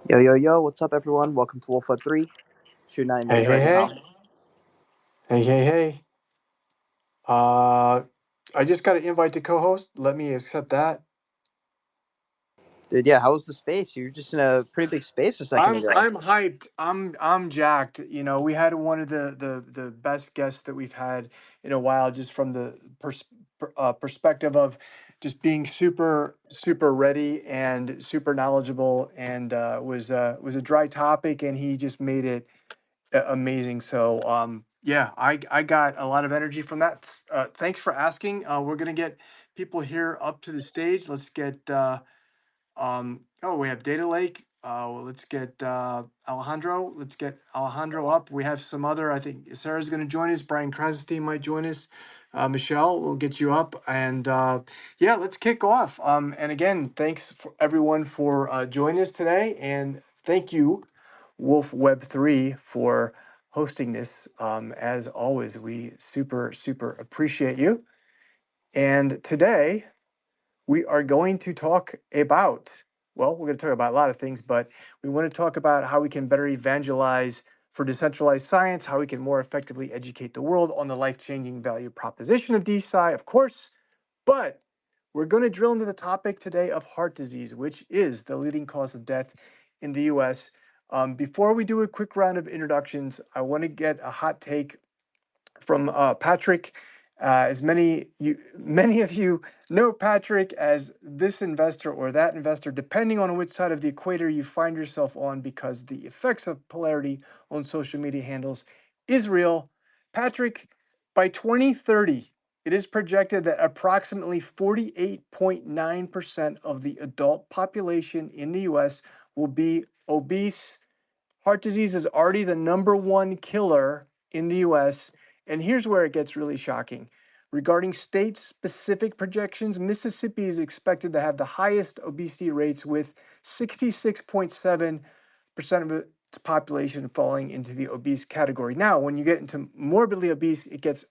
Yo, yo, yo, what's up, everyone? Welcome to Wolf 3. Shooting out Hey, interview hey, right now. hey. Hey, hey, hey. Uh, I just got an invite to co-host. Let me accept that. Dude, yeah, how was the space? You were just in a pretty big space a second I'm ago. I'm hyped. I'm jacked. You know, we had one of the best guests that we've had in a while, just from the perspective of just being super ready and super knowledgeable, and was a dry topic, and he just made it amazing. So yeah, I got a lot of energy from that. Thanks for asking. We're gonna get people here up to the stage. Let's get oh, we have Data Lake. Well, let's get Alejandro. Let's get Alejandro up. We have some other. I think Sarah's going to join us. Brian Krasestein might join us. Michelle, we'll get you up, and yeah, let's kick off. And again, thanks for everyone for joining us today, and thank you, Wolf Web 3, for hosting this. As always, we super appreciate you. And today we are going to talk about, well, we're going to talk about a lot of things, but we want to talk about how we can better evangelize for decentralized science, how we can more effectively educate the world on the life-changing value proposition of DeSci, of course. But we're going to drill into the topic today of heart disease, which is the leading cause of death in the US. Before we do a quick round of introductions, I want to get a hot take from Patrick. As many of you know Patrick as this investor or that investor, depending on which side of the equator you find yourself on, because the effects of polarity on social media handles is real. Patrick, by 2030, it is projected that approximately 48.9% of the adult population in the US will be obese. Heart disease is already the number one killer in the US. And here's where it gets really shocking. Regarding state specific projections, Mississippi is expected to have the highest obesity rates, with 66.7% of its population falling into the obese category. Now, when you get into morbidly obese, it gets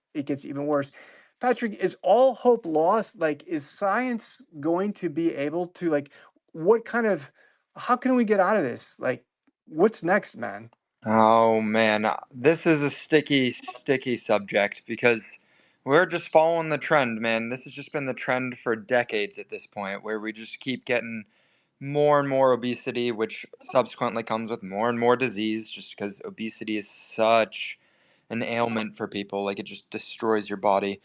even worse. Patrick, is all hope lost? Like, is science going to be able to, like, what kind of, how can we get out of this? Like, what's next, man? Oh man, this is a sticky subject because we're just following the trend, man. This has just been the trend for decades at this point, where we just keep getting more and more obesity, which subsequently comes with more and more disease, just because obesity is such an ailment for people. Like, it just destroys your body.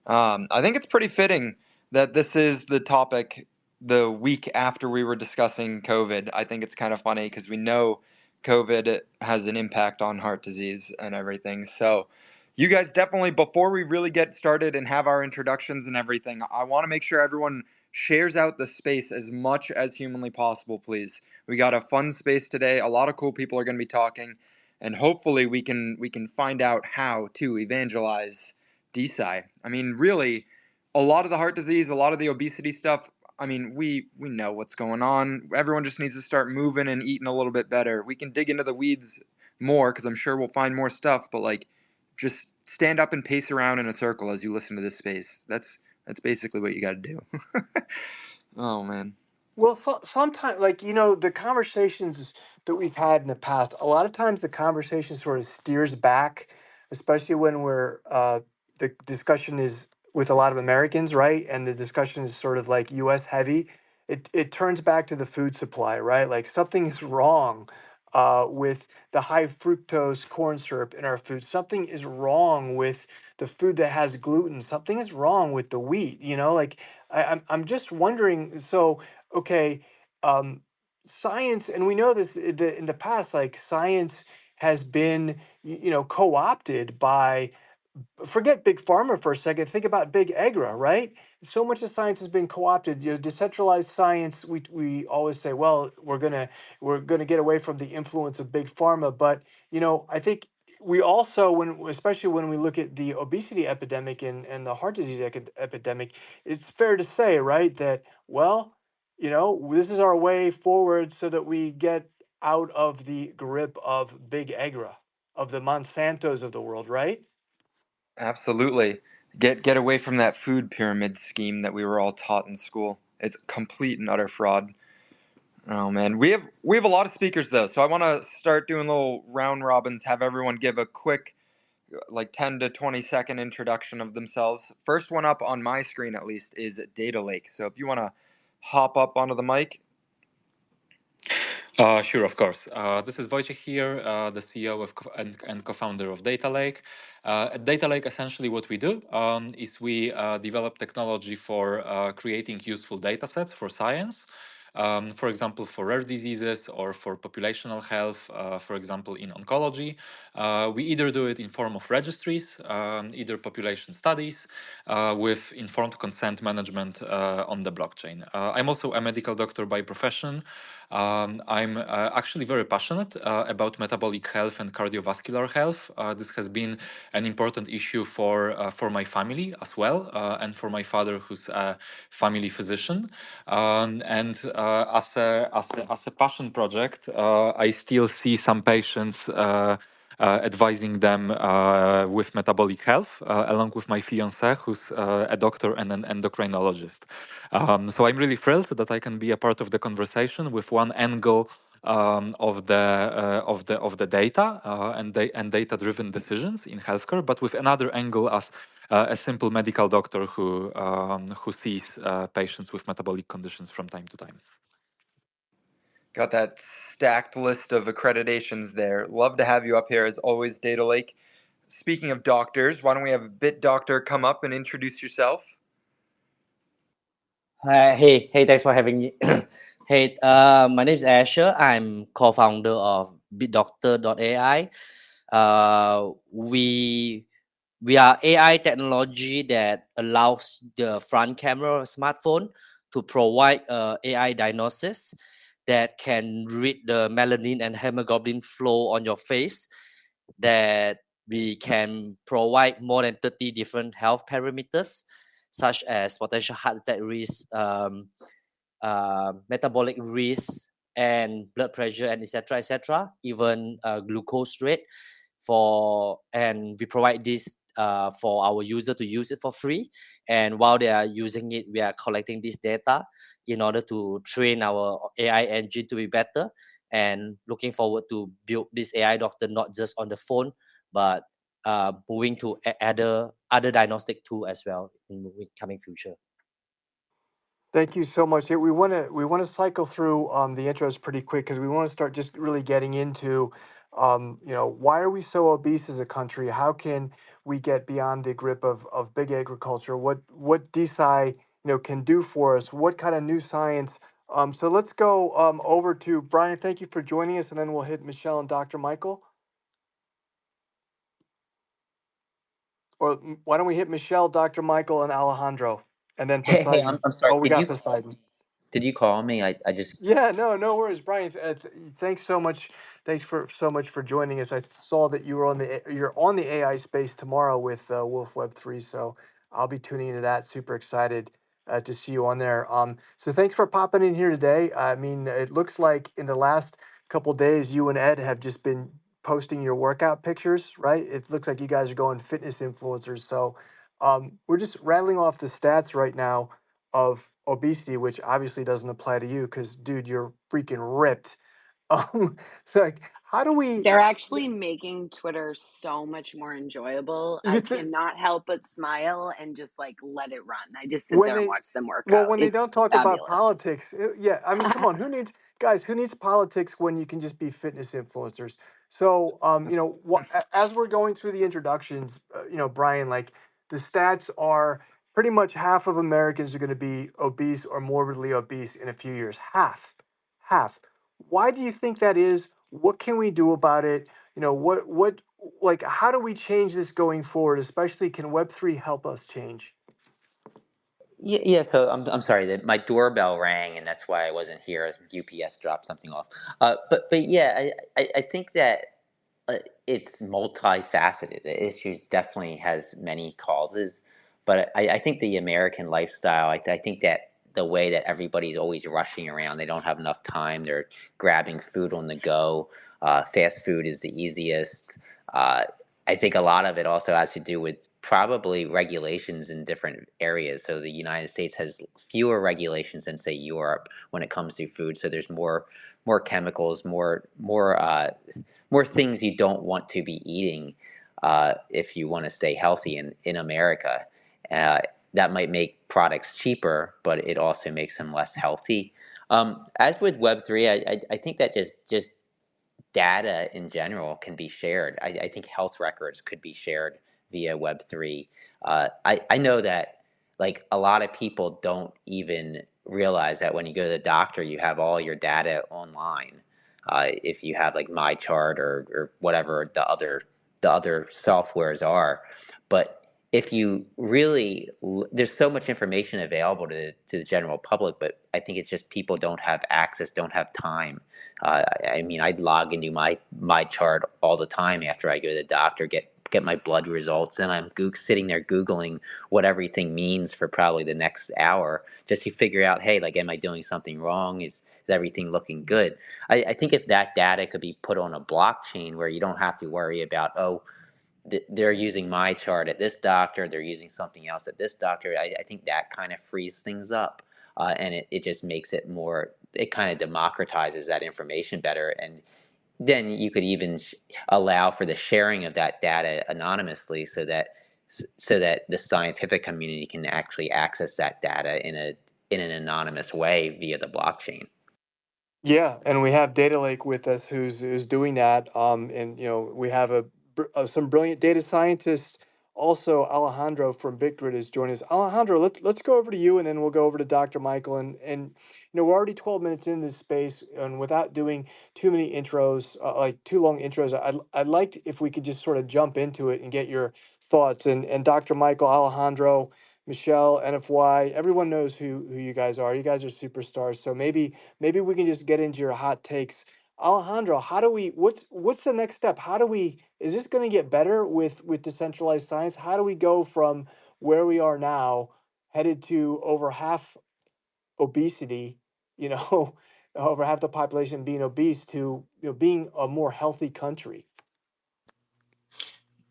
I think it's pretty fitting that this is the topic the week after we were discussing COVID. I think it's kind of funny because we know COVID has an impact on heart disease and everything. So, you guys definitely, before we really get started and have our introductions and everything, I want to make sure everyone shares out the space as much as humanly possible, please. We got a fun space today. A lot of cool people are going to be talking, and hopefully we can find out how to evangelize DeSci. I mean, really, a lot of the heart disease, a lot of the obesity stuff, I mean, we know what's going on. Everyone just needs to start moving and eating a little bit better. We can dig into the weeds more because I'm sure we'll find more stuff, but like, just stand up and pace around in a circle as you listen to this space. That's basically what you got to do. Oh man. Well, sometimes, like, the conversations that we've had in the past, a lot of times the conversation sort of steers back, especially when the discussion is with a lot of Americans, right? And the discussion is sort of like US heavy. It turns back to the food supply, right? Like, something is wrong with the high fructose corn syrup in our food. Something is wrong with the food that has gluten. Something is wrong with the wheat, like, I'm just wondering. So, okay, um, science, and we know this in the past, like, science has been, co-opted by, forget big pharma for a second. Think about big agra, right? So much of science has been co-opted. Decentralized science. We always say, well, we're gonna get away from the influence of big pharma. But I think we also, especially when we look at the obesity epidemic and the heart disease epidemic, it's fair to say, right, that, well, this is our way forward so that we get out of the grip of big agra, of the Monsantos of the world, right? Absolutely. Get away from that food pyramid scheme that we were all taught in school. It's complete and utter fraud. Oh man, we have a lot of speakers though, so I want to start doing little round robins. Have everyone give a quick, like 10 to 20-second introduction of themselves. First one up on my screen at least is Data Lake. So if you want to hop up onto the mic. Sure, of course. This is Wojciech here, the CEO and co-founder of Data Lake. At Data Lake, essentially what we do is we develop technology for creating useful data sets for science. For example, for rare diseases or for populational health, for example, in oncology. We either do it in form of registries, either population studies, with informed consent management on the blockchain. I'm also a medical doctor by profession. I'm actually very passionate about metabolic health and cardiovascular health. This has been an important issue for my family as well, and for my father, who's a family physician. And as a passion project, I still see some patients. Advising them with metabolic health, along with my fiancée, who's a doctor and an endocrinologist. So I'm really thrilled that I can be a part of the conversation with one angle of the data and data-driven decisions in healthcare, but with another angle as a simple medical doctor who sees patients with metabolic conditions from time to time. Got that stacked list of accreditations there. Love to have you up here as always, Data Lake. Speaking of doctors, why don't we have Bit Doctor come up and introduce yourself? Hey, thanks for having me. Hey, my name is Asher. I'm co-founder of BitDoctor.ai. We are AI technology that allows the front camera of a smartphone to provide AI diagnosis that can read the melanin and hemoglobin flow on your face, that we can provide more than 30 different health parameters such as potential heart attack risk, metabolic risk, and blood pressure, and etc., even glucose rate. And we provide this for our user to use it for free. And while they are using it, we are collecting this data in order to train our AI engine to be better. And looking forward to build this AI doctor not just on the phone, but moving to other diagnostic tool as well in the coming future. Thank you so much. Yeah, we want to cycle through the intros pretty quick because we want to start just really getting into, why are we so obese as a country? How can we get beyond the grip of big agriculture? What DeSci can do for us? What kind of new science? So let's go over to Brian. Thank you for joining us, and then we'll hit Michelle and Dr. Michael. Or why don't we hit Michelle, Dr. Michael, and Alejandro, and then Hey, Poseidon. I'm sorry. Oh, we got Poseidon. Did you call me? I just Yeah, no worries, Brian. Thanks so much. Thanks so much for joining us. I saw that you're on the AI space tomorrow with Wolf Web3, so I'll be tuning into that. Super excited to see you on there. So thanks for popping in here today. I mean, it looks like in the last couple days, you and Ed have just been posting your workout pictures, right? It looks like you guys are going fitness influencers. So we're just rattling off the stats right now of obesity, which obviously doesn't apply to you because, dude, you're freaking ripped. So like, how do we? They're actually making Twitter so much more enjoyable. I You think cannot help but smile and just like let it run. I just sit when there and they, watch them work well, out. when they It's don't talk about fabulous. politics, yeah, I mean, come on, who needs politics when you can just be fitness influencers? So, as we're going through the introductions, Brian, like the stats are pretty much half of Americans are going to be obese or morbidly obese in a few years. Half. Why do you think that is? What can we do about it? Like, how do we change this going forward? Especially, can Web3 help us change? yeah. So I'm sorry that my doorbell rang, and that's why I wasn't here. UPS dropped something off. But yeah, I think that it's multifaceted. The issues definitely has many causes, but I think the American lifestyle. I think that the way that everybody's always rushing around, they don't have enough time. They're grabbing food on the go. Fast food is the easiest. I think a lot of it also has to do with probably regulations in different areas. So the United States has fewer regulations than say Europe when it comes to food. So there's more chemicals, more things you don't want to be eating if you want to stay healthy in America. Uh, that might make products cheaper, but it also makes them less healthy. As with Web3, I think that just data in general can be shared. I think health records could be shared via Web3. I know that like a lot of people don't even realize that when you go to the doctor, you have all your data online. If you have like MyChart or whatever the other softwares are, but if you really, there's so much information available to the general public, but I think it's just people don't have access, don't have time. I mean, I'd log into my chart all the time after I go to the doctor, get my blood results, and I'm sitting there Googling what everything means for probably the next hour just to figure out, hey, like, am I doing something wrong? Is everything looking good? I think if that data could be put on a blockchain where you don't have to worry about, oh, they're using my chart at this doctor, they're using something else at this doctor. I think that kind of frees things up, and it just makes it more. It kind of democratizes that information better, and then you could even allow for the sharing of that data anonymously, so that the scientific community can actually access that data in an anonymous way via the blockchain. Yeah, and we have Data Lake with us, who's doing that. And we have some brilliant data scientists. Also, Alejandro from BitGrid is joining us. Alejandro, let's go over to you, and then we'll go over to Dr. Michael. And we're already 12 minutes in this space, and without doing too many intros, like too long intros, I'd like if we could just sort of jump into it and get your thoughts. And Dr. Michael, Alejandro, Michelle, NFY, everyone knows who you guys are. You guys are superstars. So maybe we can just get into your hot takes. Alejandro, what's the next step? Is this going to get better with decentralized science? How do we go from where we are now, headed to over half obesity, you know, over half the population being obese, to being a more healthy country?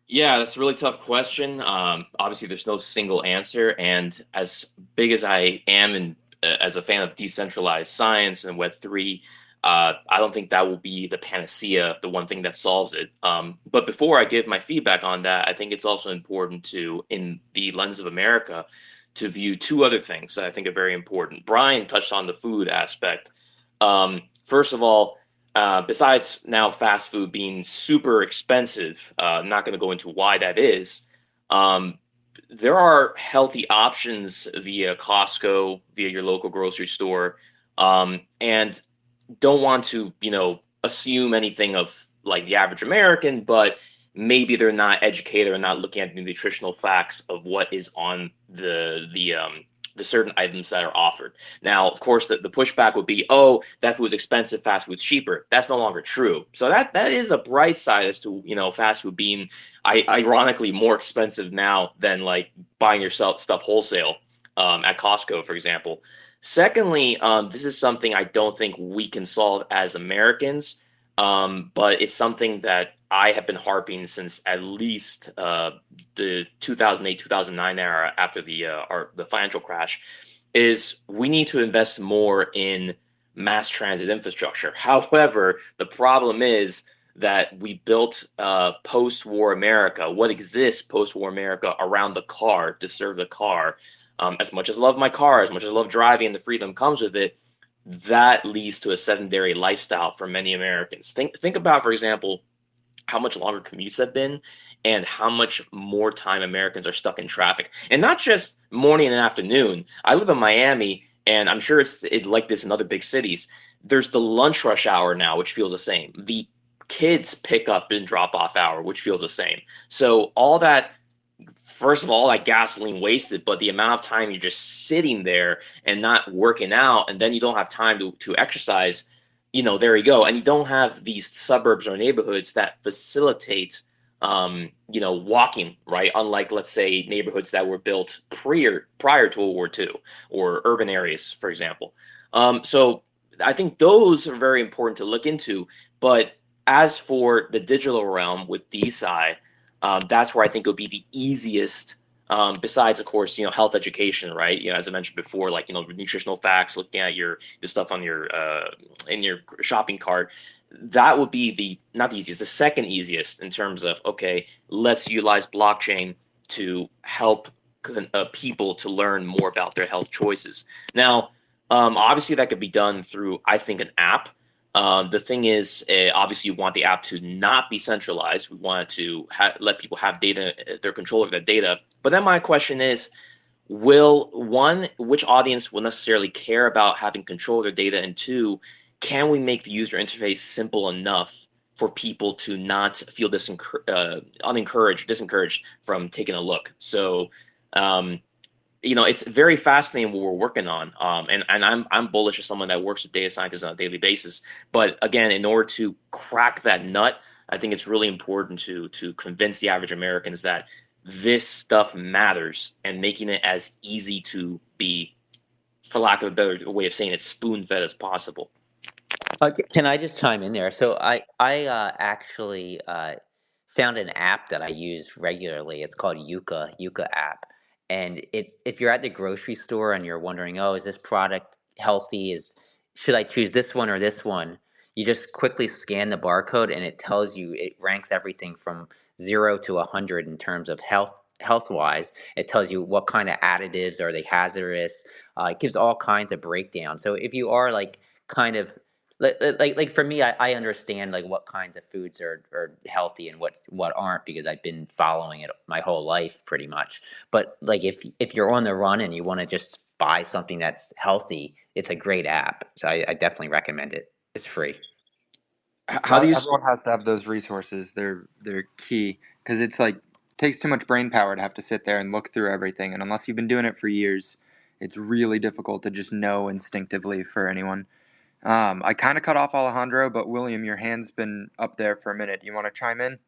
Yeah, that's a really tough question. Obviously, there's no single answer, and as big as I am, and as a fan of decentralized science and Web3, I don't think that will be the panacea, the one thing that solves it. But before I give my feedback on that, I think it's also important to, in the lens of America, to view two other things that I think are very important. Brian touched on the food aspect. First of all, besides now fast food being super expensive, I'm not going to go into why that is. Um, there are healthy options via Costco, via your local grocery store, and don't want to, assume anything of like the average American, but maybe they're not educated or not looking at the nutritional facts of what is on the certain items that are offered. Now, of course, the pushback would be, oh, that food's expensive, fast food's cheaper. That's no longer true. So that is a bright side as to, fast food being ironically more expensive now than like buying yourself stuff wholesale at Costco, for example. Secondly, this is something I don't think we can solve as Americans, but it's something that I have been harping since at least the 2008, 2009 era after the financial crash, is we need to invest more in mass transit infrastructure. However, the problem is that we built post-war America, what exists post-war America around the car to serve the car. As much as I love my car, as much as I love driving and the freedom comes with it, that leads to a sedentary lifestyle for many Americans. Think about, for example, how much longer commutes have been and how much more time Americans are stuck in traffic. And not just morning and afternoon. I live in Miami, and I'm sure it's like this in other big cities. There's the lunch rush hour now, which feels the same. The kids pick up and drop off hour, which feels the same. So all that, first of all, like gasoline wasted, but the amount of time you're just sitting there and not working out, and then you don't have time to exercise, there you go. And you don't have these suburbs or neighborhoods that facilitate, walking, right? Unlike, let's say, neighborhoods that were built prior to World War II, or urban areas, for example. So I think those are very important to look into. But as for the digital realm with DeSci, That's where I think it would be the easiest. Besides, of course, health education, right? As I mentioned before, like nutritional facts, looking at the stuff on your in your shopping cart. That would be not the easiest, the second easiest in terms of, okay, let's utilize blockchain to help people to learn more about their health choices. Now, obviously, that could be done through, I think, an app. The thing is, obviously, you want the app to not be centralized. We want to let people have data, their control over that data. But then my question is, which audience will necessarily care about having control of their data? And two, can we make the user interface simple enough for people to not feel disencouraged from taking a look? So, it's very fascinating what we're working on. And I'm bullish as someone that works with data scientists on a daily basis. But again, in order to crack that nut, I think it's really important to convince the average Americans that this stuff matters, and making it as easy to be, for lack of a better way of saying it, spoon fed as possible. Can I just chime in there? So I actually found an app that I use regularly. It's called Yuka app, and if you're at the grocery store and you're wondering, oh, is this product healthy? Should I choose this one or this one? You just quickly scan the barcode, and it tells you, it ranks everything from 0 to 100 in terms of health wise. It tells you what kind of additives are they hazardous. It gives all kinds of breakdown. So if you are like kind of like for me, I understand like what kinds of foods are healthy and what aren't, because I've been following it my whole life pretty much. But like if you're on the run and you want to just buy something that's healthy, it's a great app. So I definitely recommend it. It's free. How do you? Everyone has to have those resources. They're key, because it's like takes too much brain power to have to sit there and look through everything. And unless you've been doing it for years, it's really difficult to just know instinctively for anyone. I kind of cut off Alejandro, but William, your hand's been up there for a minute. You want to chime in?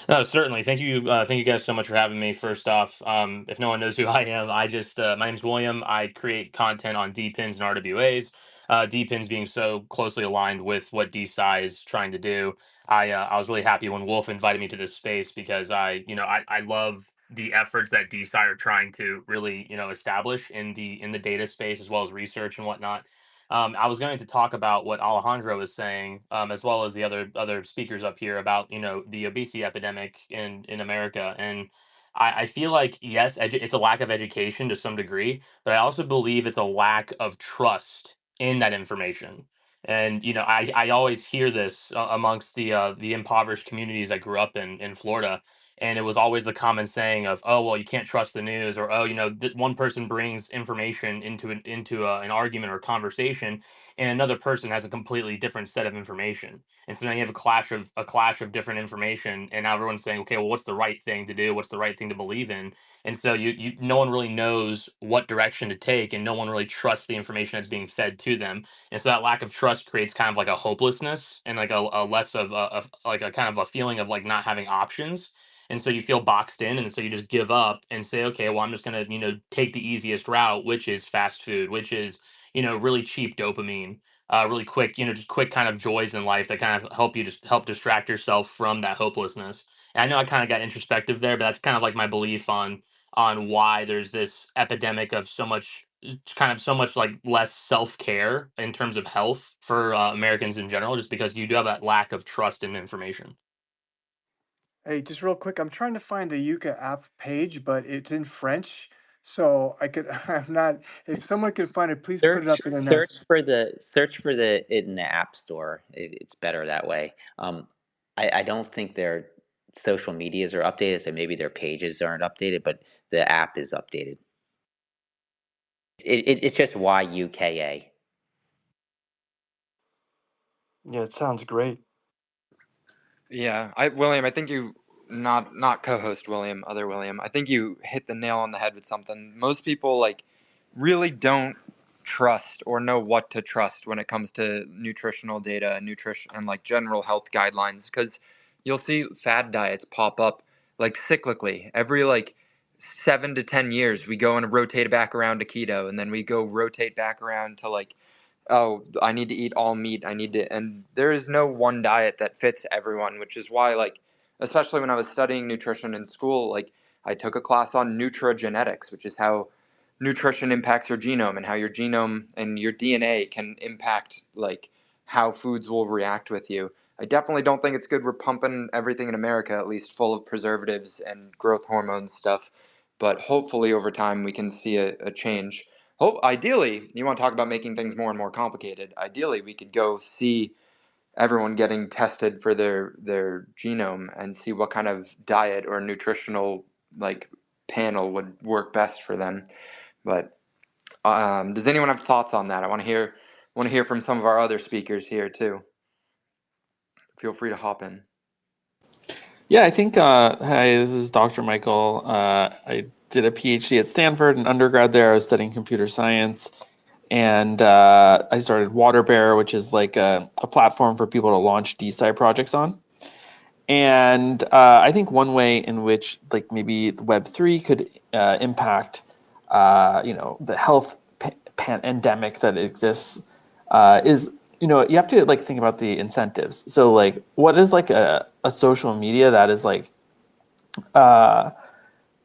No, certainly. Thank you guys so much for having me. First off, if no one knows who I am, my name's William. I create content on DPINs and RWAs. DPINs being so closely aligned with what DeSci is trying to do. I was really happy when Wolf invited me to this space, because I love the efforts that DeSci are trying to really establish in the data space, as well as research and whatnot. I was going to talk about what Alejandro was saying, as well as the other speakers up here about the obesity epidemic in America, and I feel like yes, it's a lack of education to some degree, but I also believe it's a lack of trust in that information. And I always hear this amongst the impoverished communities I grew up in Florida. And it was always the common saying of, oh, well, you can't trust the news, or, oh, one person brings information into an argument or conversation, and another person has a completely different set of information. And so now you have a clash of different information, and now everyone's saying, okay, well, what's the right thing to do? What's the right thing to believe in? And so no one really knows what direction to take, and no one really trusts the information that's being fed to them. And so that lack of trust creates kind of like a hopelessness, and like a less of like a kind of a feeling of like not having options. And so you feel boxed in, and so you just give up and say, okay, well, I'm just going to take the easiest route, which is fast food, which is really cheap dopamine, really quick, just quick kind of joys in life that kind of help distract yourself from that hopelessness. And I know I kind of got introspective there, but that's kind of like my belief on why there's this epidemic of so much like less self-care in terms of health for Americans in general, just because you do have that lack of trust in information. Hey, just real quick, I'm trying to find the Yuka app page, but it's in French. So I could, I'm not, if someone can find it, please put it Search up in a search message. for the it in the app store. It's better that way. I don't think their social medias are updated, so maybe their pages aren't updated, but the app is updated. It's just YUKA. Yeah, it sounds great. Yeah, William, I think you not co-host William, other William. I think you hit the nail on the head with something. Most people like really don't trust or know what to trust when it comes to nutritional data and nutrition and like general health guidelines, because you'll see fad diets pop up like cyclically. Every like 7 to 10 years we go and rotate back around to keto, and then we go rotate back around to like, oh, I need to eat all meat. And there is no one diet that fits everyone, which is why like especially when I was studying nutrition in school, like I took a class on nutrigenetics, which is how nutrition impacts your genome and how your genome and your DNA can impact like how foods will react with you. I definitely don't think it's good we're pumping everything in America at least full of preservatives and growth hormone stuff, but hopefully over time we can see a change. Ideally, you want to talk about making things more and more complicated. Ideally, we could go see everyone getting tested for their genome and see what kind of diet or nutritional like panel would work best for them. But does anyone have thoughts on that? I want to hear from some of our other speakers here too. Feel free to hop in. Yeah, I think, hi, this is Dr. Michael. I did a PhD at Stanford, an undergrad there. I was studying computer science. And I started WaterBear, which is like a platform for people to launch DeSci projects on. And I think one way in which like maybe Web3 could impact, the health pandemic that exists is, you have to like think about the incentives. So like, what is like a social media that is like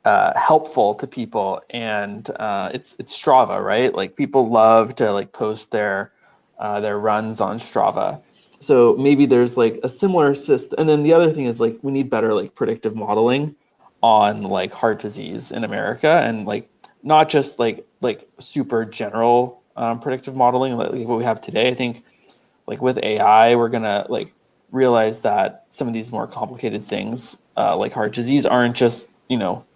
helpful to people, and it's Strava, right? Like people love to like post their runs on Strava. So maybe there's like a similar system. And then the other thing is like we need better like predictive modeling on like heart disease in America, and like not just like super general predictive modeling like what we have today. I think like with AI, we're gonna like realize that some of these more complicated things like heart disease aren't just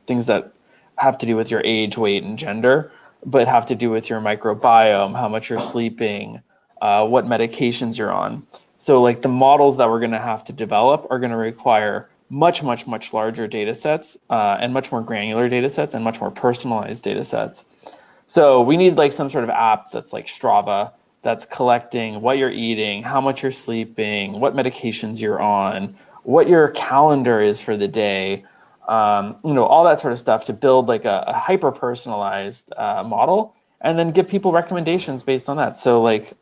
things that have to do with your age, weight, and gender, but have to do with your microbiome, how much you're sleeping, what medications you're on. So like the models that we're going to have to develop are going to require much larger data sets and much more granular data sets and much more personalized data sets. So we need like some sort of app that's like Strava, that's collecting what you're eating, how much you're sleeping, what medications you're on, what your calendar is for the day, all that sort of stuff to build like a hyper personalized model, and then give people recommendations based on that. So like,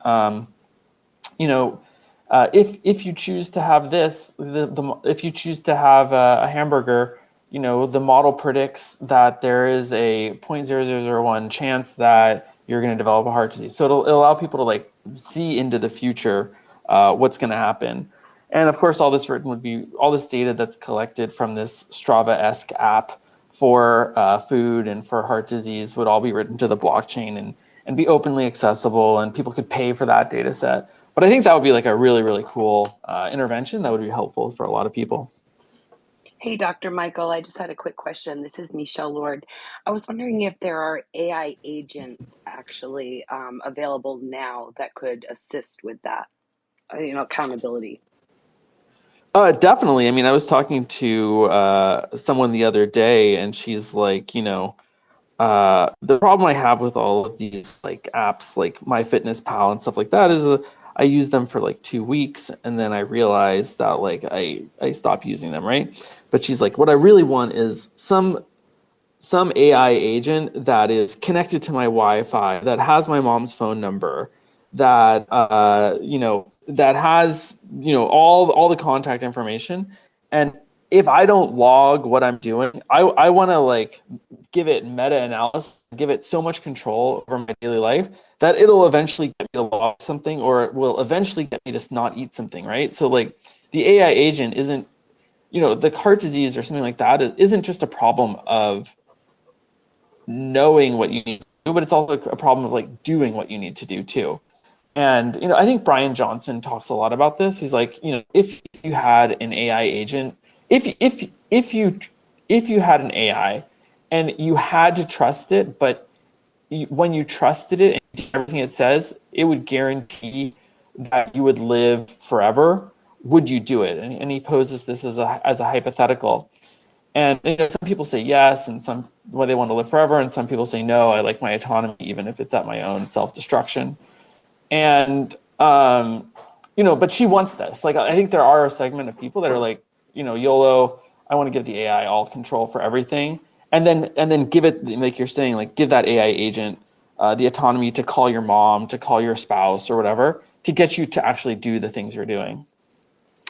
if you choose to have this, if you choose to have a hamburger, the model predicts that there is a 0.0001 chance that you're going to develop a heart disease. So it'll allow people to like see into the future what's going to happen. And of course, all this data that's collected from this Strava-esque app for food and for heart disease would all be written to the blockchain and be openly accessible, and people could pay for that data set. But I think that would be like a really, really cool intervention that would be helpful for a lot of people. Hey, Dr. Michael, I just had a quick question. This is Michelle Lord. I was wondering if there are AI agents actually available now that could assist with that, accountability. Definitely. I mean, I was talking to someone the other day, and she's like, the problem I have with all of these like apps, like MyFitnessPal and stuff like that, is I use them for like 2 weeks, and then I realized that like I stopped using them, right? But she's like, what I really want is some AI agent that is connected to my Wi-Fi, that has my mom's phone number, that that has all the contact information. And if I don't log what I'm doing, I want to like give it meta-analysis, give it so much control over my daily life that it'll eventually get me to log something, or it will eventually get me to not eat something, right? So like the AI agent isn't, the heart disease or something like that isn't just a problem of knowing what you need to do, but it's also a problem of like doing what you need to do too. And I think Brian Johnson talks a lot about this. He's like, if you had an AI agent, if you had an AI and you had to trust it, but when you trusted it and everything it says, it would guarantee that you would live forever, would you do it? And he poses this as a hypothetical. And some people say yes, and some they want to live forever, and some people say no, I like my autonomy, even if it's at my own self-destruction. And but she wants this. Like, I think there are a segment of people that are like, YOLO, I want to give the AI all control for everything, and then give it, like you're saying, like give that AI agent the autonomy to call your mom, to call your spouse or whatever, to get you to actually do the things you're doing.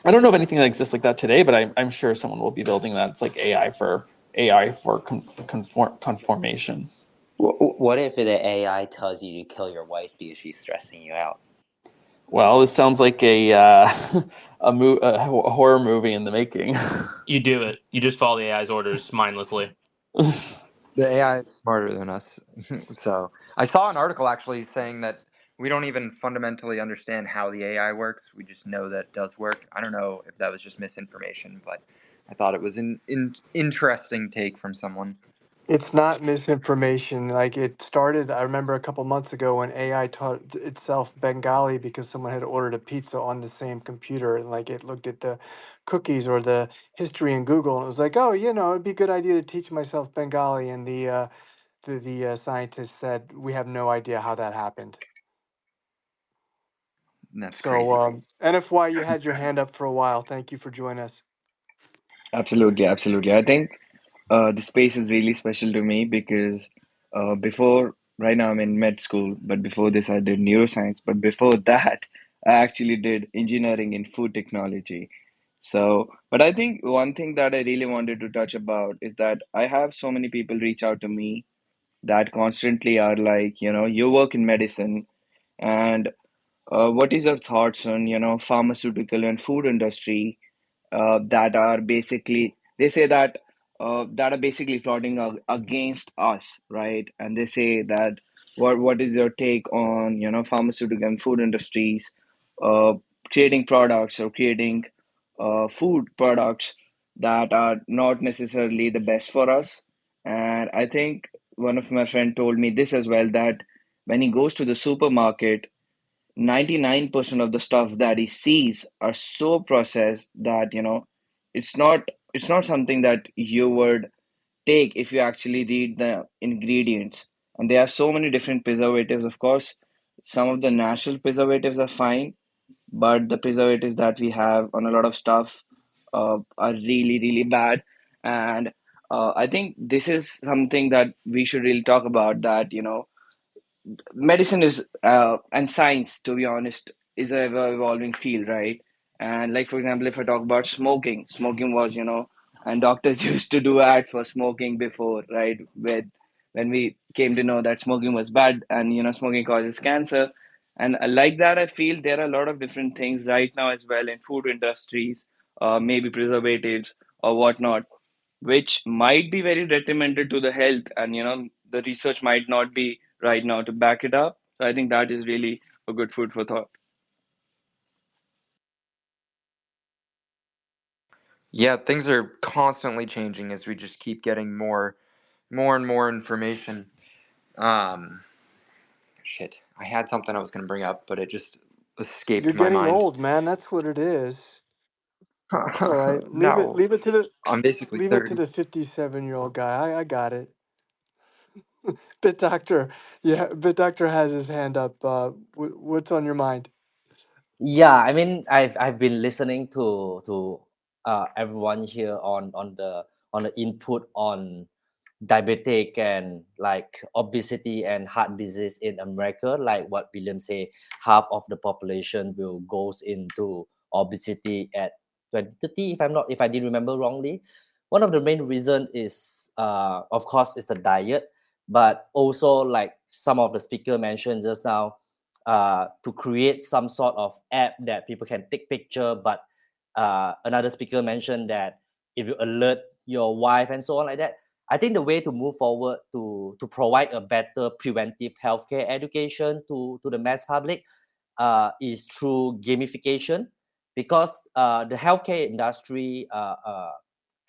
I don't know of anything that exists like that today, but I'm sure someone will be building that. It's like AI for conformation. What if the AI tells you to kill your wife because she's stressing you out? Well, this sounds like a horror movie in the making. You do it. You just follow the AI's orders mindlessly. The AI is smarter than us. So I saw an article actually saying that we don't even fundamentally understand how the AI works. We just know that it does work. I don't know if that was just misinformation, but I thought it was an interesting take from someone. It's not misinformation. Like it started, I remember a couple months ago when AI taught itself Bengali because someone had ordered a pizza on the same computer, and like it looked at the cookies or the history in Google, and it was like, oh, it'd be a good idea to teach myself Bengali. And the scientist said, we have no idea how that happened. And that's So, crazy. NFY, you had your hand up for a while. Thank you for joining us. Absolutely, absolutely. I think the space is really special to me because right now I'm in med school, but before this I did neuroscience. But before that, I actually did engineering in food technology. So, but I think one thing that I really wanted to touch about is that I have so many people reach out to me that constantly are like, you work in medicine, and what is your thoughts on, pharmaceutical and food industry that are basically they say that are basically plotting against us, right? And they say that what is your take on pharmaceutical and food industries uh, creating products or creating food products that are not necessarily the best for us. And I think one of my friend told me this as well, that when he goes to the supermarket, 99% of the stuff that he sees are so processed that it's not something that you would take if you actually read the ingredients. And there are so many different preservatives. Of course, some of the natural preservatives are fine, but the preservatives that we have on a lot of stuff are really really bad. And I think this is something that we should really talk about, that medicine is and science, to be honest, is a ever evolving field, right? And like, for example, if I talk about smoking was, and doctors used to do ads for smoking before, right? With when we came to know that smoking was bad, and smoking causes cancer. And like that, I feel there are a lot of different things right now as well in food industries, maybe preservatives or whatnot, which might be very detrimental to the health, and the research might not be right now to back it up. So I think that is really a good food for thought. Yeah, things are constantly changing as we just keep getting more and more information. Shit, I had something I was going to bring up, but it just You're escaped my getting mind. old, man. That's what it is. It's all right. Leave it. No, Leave it to the. I'm basically Leave it to 30. the 57-year-old guy. I got it. Bit Doctor. Yeah, Bit Doctor has his hand up. What's on your mind? Yeah, I mean, I've been listening to everyone here on the input on diabetic and like obesity and heart disease in America. Like what William say, half of the population will goes into obesity at 2030. If I didn't remember wrongly, one of the main reason is of course is the diet, but also like some of the speaker mentioned just now, to create some sort of app that people can take picture. But another speaker mentioned that if you alert your wife and so on like that, I think the way to move forward to provide a better preventive healthcare education to the mass public is through gamification, because the healthcare industry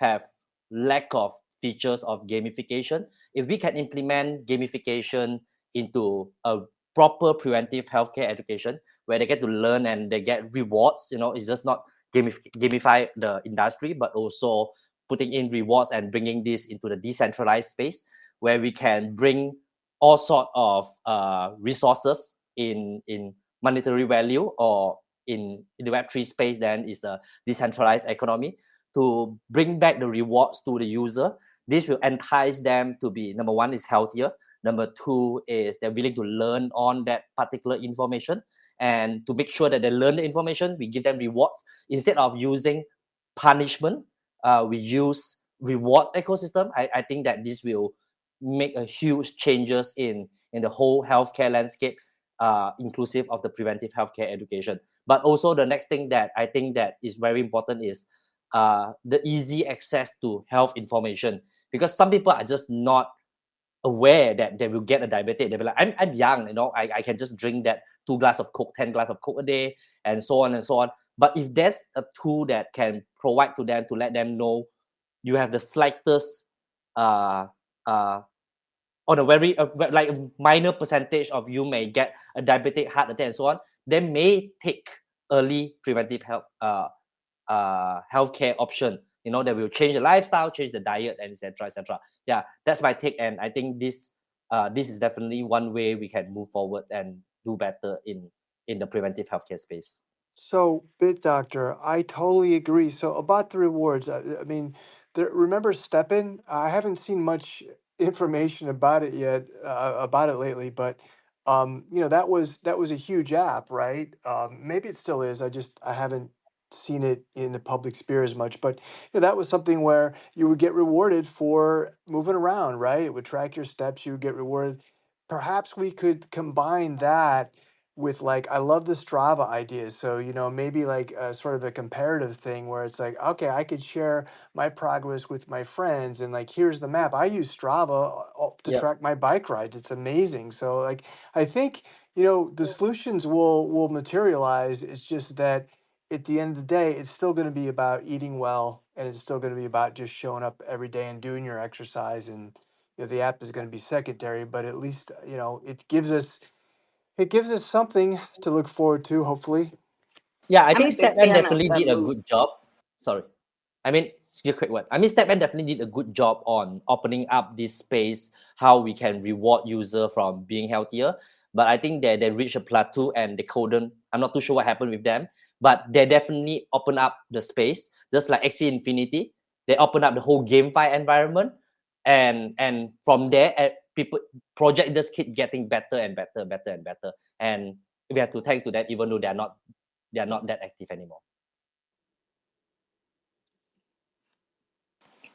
have lack of features of gamification. If we can implement gamification into a proper preventive healthcare education where they get to learn and they get rewards, it's just not gamify the industry, but also putting in rewards and bringing this into the decentralized space where we can bring all sort of resources in monetary value, or in the Web3 space, then is a decentralized economy, to bring back the rewards to the user. This will entice them to be, number one, is healthier. Number two is they're willing to learn on that particular information. And to make sure that they learn the information, we give them rewards. Instead of using punishment, we use rewards ecosystem. I think that this will make a huge changes in the whole healthcare landscape, inclusive of the preventive healthcare education. But also the next thing that I think that is very important is the easy access to health information, because some people are just not aware that they will get a diabetic. They'll be like, I'm young, I can just drink that 2 glass of Coke, 10 glass of Coke a day, and so on and so on. But if there's a tool that can provide to them to let them know you have the slightest on a very like a minor percentage of you may get a diabetic heart attack and so on, they may take early preventive healthcare option, that will change the lifestyle, change the diet, and etc. etc. Yeah, that's my take, and I think this is definitely one way we can move forward and do better in the preventive healthcare space. So, Bit Doctor, I totally agree. So about the rewards, I mean, remember Steppen? I haven't seen much information about it yet, about it lately, but that was a huge app, right? Maybe it still is. I haven't seen it in the public sphere as much, but that was something where you would get rewarded for moving around, right? It would track your steps. You would get rewarded. Perhaps we could combine that with, like, I love the Strava ideas. So, maybe like a sort of a comparative thing where it's like, okay, I could share my progress with my friends, and like, here's the map. I use Strava to Yeah. track my bike rides. It's amazing. So like, I think, the solutions will materialize. It's just that at the end of the day, it's still going to be about eating well, and it's still going to be about just showing up every day and doing your exercise. And the app is going to be secondary, but at least it gives us something to look forward to, hopefully. Yeah, I I'm think a big Statman fan of definitely the did a move. good job. Sorry. I mean, just a quick one. I mean, Statman definitely did a good job on opening up this space, how we can reward user from being healthier. But I think they reached a plateau and they couldn't. I'm not too sure what happened with them, but they definitely open up the space, just like Axie Infinity. They open up the whole GameFi environment, and from there, people project just keep getting better and better, better and better. And we have to thank to that, even though they are not that active anymore.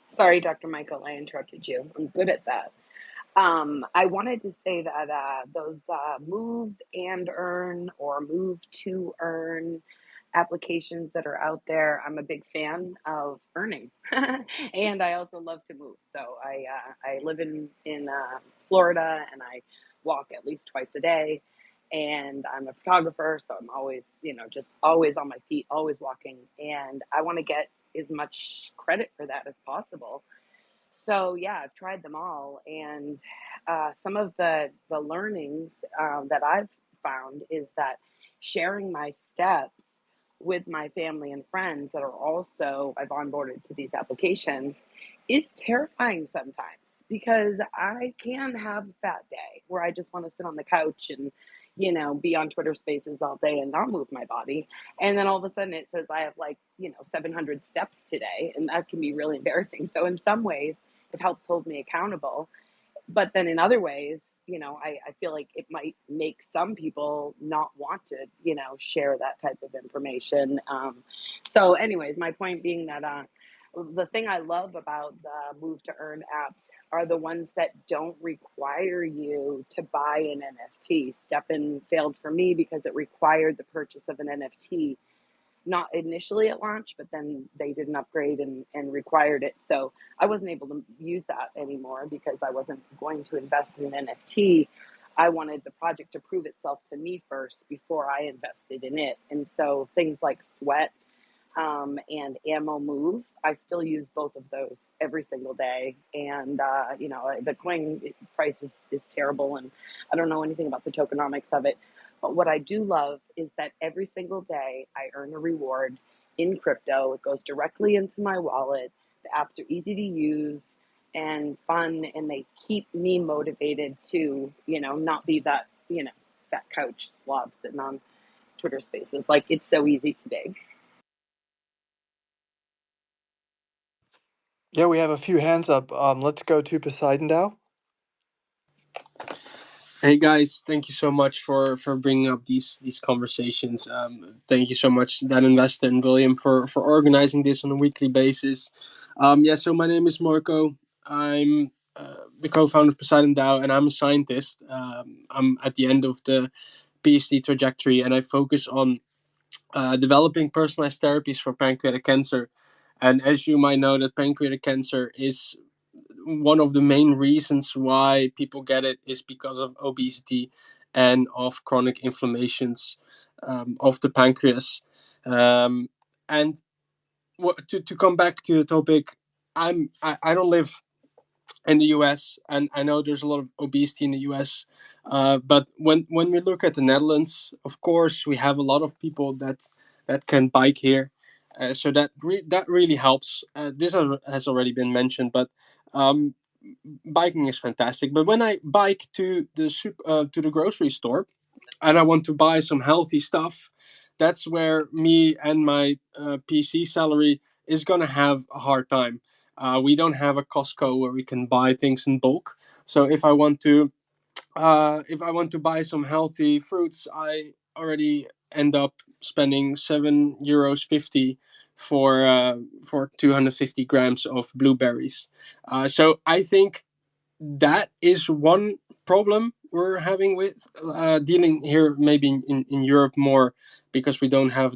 Sorry, Dr. Michael, I interrupted you. I'm good at that. I wanted to say that those move and earn or move to earn applications that are out there, I'm a big fan of earning, and I also love to move. So I live in Florida, and I walk at least twice a day. And I'm a photographer, so I'm always, just always on my feet, always walking. And I want to get as much credit for that as possible. So yeah, I've tried them all, and some of the learnings that I've found is that sharing my steps with my family and friends that are also I've onboarded to these applications is terrifying sometimes, because I can have a fat day where I just want to sit on the couch and be on Twitter Spaces all day and not move my body, and then all of a sudden it says I have, like, 700 steps today, and that can be really embarrassing. So in some ways it helps hold me accountable. But then in other ways, I feel like it might make some people not want to, share that type of information. So, anyways, my point being that the thing I love about the Move to Earn apps are the ones that don't require you to buy an NFT. Steppen failed for me because it required the purchase of an NFT, not initially at launch, but then they did an upgrade and required it. So I wasn't able to use that anymore because I wasn't going to invest in an NFT. I wanted the project to prove itself to me first before I invested in it. And so things like Sweat and Ammo Move, I still use both of those every single day. And, the coin price is terrible, and I don't know anything about the tokenomics of it. But what I do love is that every single day I earn a reward in crypto. It goes directly into my wallet. The apps are easy to use and fun, and they keep me motivated to, not be that, fat couch slob sitting on Twitter Spaces. Like, it's so easy to dig. Yeah, we have a few hands up. Let's go to Poseidon Dow. Hey guys, thank you so much for bringing up these conversations. Thank you so much, Dan Investor and William, for organizing this on a weekly basis. Yeah, so my name is Marco. I'm the co-founder of Poseidon DAO, and I'm a scientist. I'm at the end of the PhD trajectory, and I focus on developing personalized therapies for pancreatic cancer. And as you might know, that pancreatic cancer is one of the main reasons why people get it is because of obesity and of chronic inflammations of the pancreas. And to come back to the topic, I don't live in the US, and I know there's a lot of obesity in the US. But when we look at the Netherlands, of course, we have a lot of people that can bike here. So that really helps. This has already been mentioned, but um, biking is fantastic. But when I bike to the grocery store and I want to buy some healthy stuff, that's where me and my PC salary is gonna have a hard time. We don't have a Costco where we can buy things in bulk. So if I want to buy some healthy fruits, I already end up spending €7.50 for 250 grams of blueberries. So I think that is one problem we're having with dealing here, maybe in Europe more, because we don't have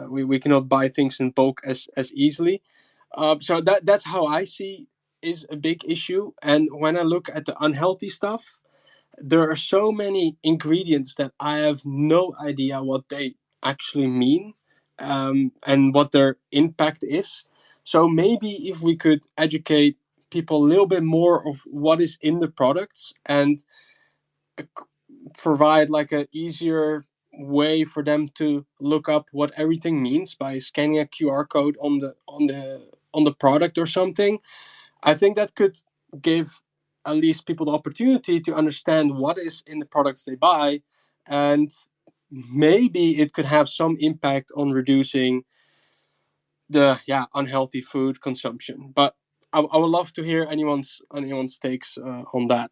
we cannot buy things in bulk as easily. So that's how I see is a big issue. And when I look at the unhealthy stuff, there are so many ingredients that I have no idea what they actually mean, and what their impact is. So maybe if we could educate people a little bit more of what is in the products and provide like a easier way for them to look up what everything means by scanning a QR code on the product or something, I think that could give at least people the opportunity to understand what is in the products they buy, and maybe it could have some impact on reducing the unhealthy food consumption. But I would love to hear anyone's takes on that.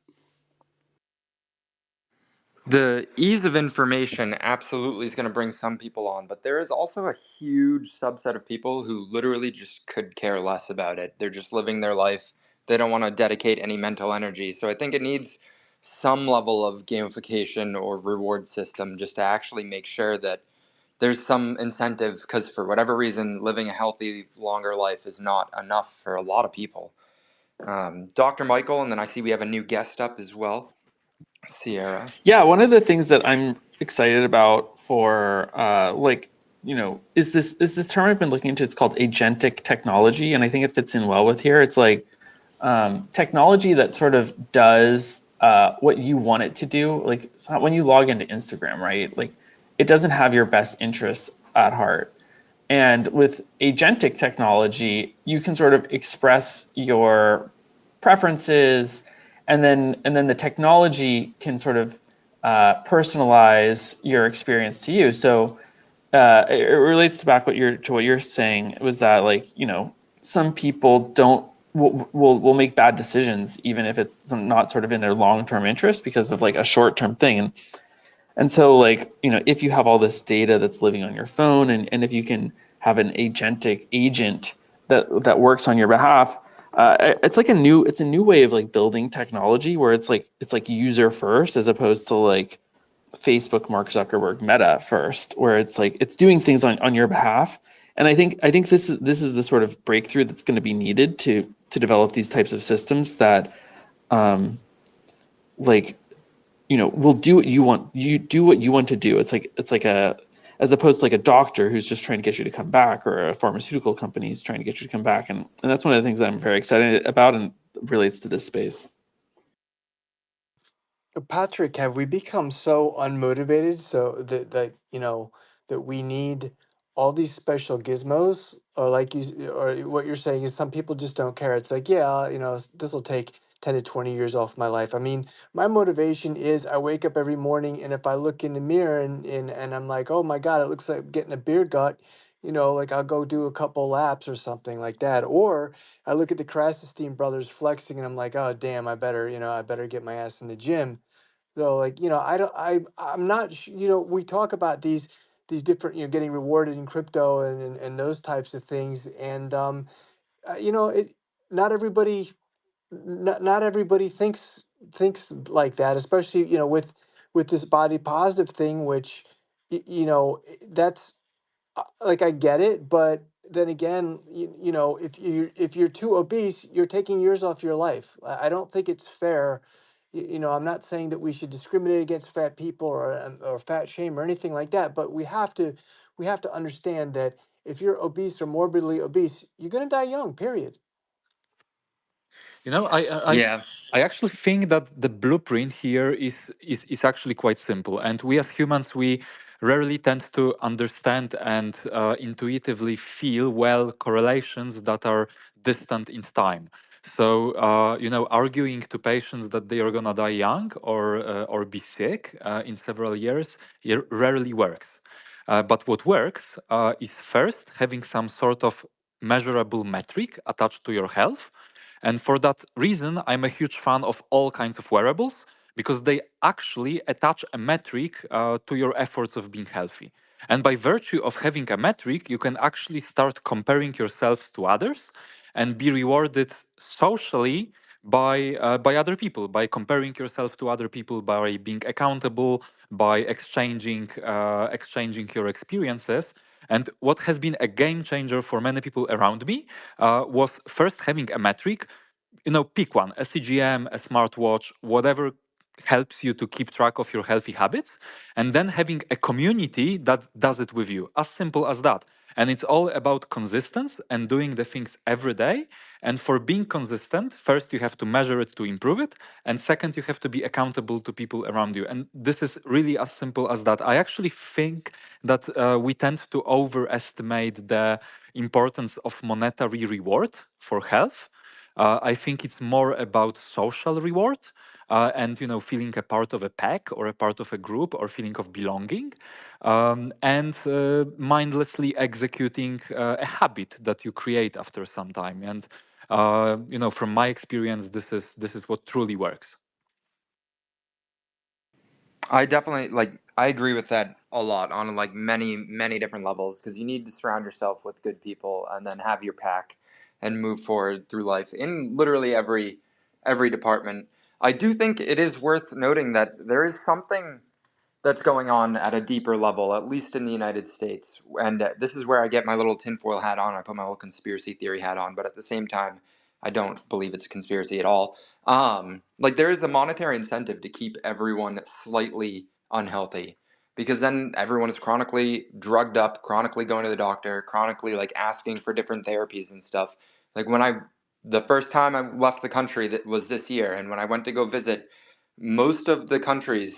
The ease of information absolutely is going to bring some people on, but there is also a huge subset of people who literally just could care less about it. They're just living their life. They don't want to dedicate any mental energy. So I think it needs some level of gamification or reward system just to actually make sure that there's some incentive, because for whatever reason, living a healthy, longer life is not enough for a lot of people. Dr. Michael, and then I see we have a new guest up as well, Sierra. Yeah, one of the things that I'm excited about for is this term I've been looking into. It's called agentic technology, and I think it fits in well with here. It's like technology that sort of does what you want it to do. Like, it's not when you log into Instagram, right? Like, it doesn't have your best interests at heart. And with agentic technology, you can sort of express your preferences, and then the technology can sort of personalize your experience to you. So it relates to back to what you're saying. It was that, like, some people will make bad decisions even if it's not sort of in their long-term interest because of like a short-term thing. And so, like, if you have all this data that's living on your phone, and if you can have an agentic agent that works on your behalf, it's a new way of like building technology where it's like user first, as opposed to like Facebook, Mark Zuckerberg, Meta first, where it's like it's doing things on your behalf. And I think this is the sort of breakthrough that's going to be needed to develop these types of systems that will do what you want. You do what you want to do. It's like as opposed to like a doctor who's just trying to get you to come back, or a pharmaceutical company is trying to get you to come back. And that's one of the things that I'm very excited about and relates to this space. Patrick, have we become so unmotivated so that we need all these special gizmos, or or what you're saying is some people just don't care. It's like, yeah, this will take 10 to 20 years off my life. I mean, my motivation is I wake up every morning, and if I look in the mirror and I'm like, oh my God, it looks like I'm getting a beer gut, like I'll go do a couple laps or something like that. Or I look at the Krassenstein brothers flexing and I'm like, oh damn, I better get my ass in the gym. So like, I don't, I'm not, we talk about these different, getting rewarded in crypto and those types of things. And, it, not everybody, not everybody thinks like that, especially, with this body positive thing, which, that's, like I get it, but then again, if you're too obese, you're taking years off your life. I don't think it's fair. I'm not saying that we should discriminate against fat people or fat shame or anything like that, but we have to understand that if you're obese or morbidly obese, you're going to die young. Period. You know, Yeah. I actually think that the blueprint here is actually quite simple, and we as humans we rarely tend to understand and intuitively feel well correlations that are distant in time. So, arguing to patients that they are gonna die young or be sick in several years rarely works. But what works is first having some sort of measurable metric attached to your health. And for that reason, I'm a huge fan of all kinds of wearables because they actually attach a metric to your efforts of being healthy. And by virtue of having a metric, you can actually start comparing yourselves to others and be rewarded socially by other people, by comparing yourself to other people, by being accountable, by exchanging your experiences. And what has been a game changer for many people around me was first having a metric. Pick one: a CGM, a smartwatch, whatever helps you to keep track of your healthy habits, and then having a community that does it with you. As simple as that. And it's all about consistency and doing the things every day. And for being consistent, first you have to measure it to improve it. And second, you have to be accountable to people around you. And this is really as simple as that. I actually think that we tend to overestimate the importance of monetary reward for health. I think it's more about social reward and feeling a part of a pack or a part of a group or feeling of belonging, and mindlessly executing a habit that you create after some time. And from my experience, this is what truly works. I definitely I agree with that a lot on like many different levels because you need to surround yourself with good people and then have your pack and move forward through life in literally every department. I do think it is worth noting that there is something that's going on at a deeper level, at least in the United States. And this is where I get my little tinfoil hat on. I put my little conspiracy theory hat on, but at the same time, I don't believe it's a conspiracy at all. Like there is a monetary incentive to keep everyone slightly unhealthy because then everyone is chronically drugged up, chronically going to the doctor, chronically like asking for different therapies and stuff. Like the first time I left the country that was this year, and when I went to go visit most of the countries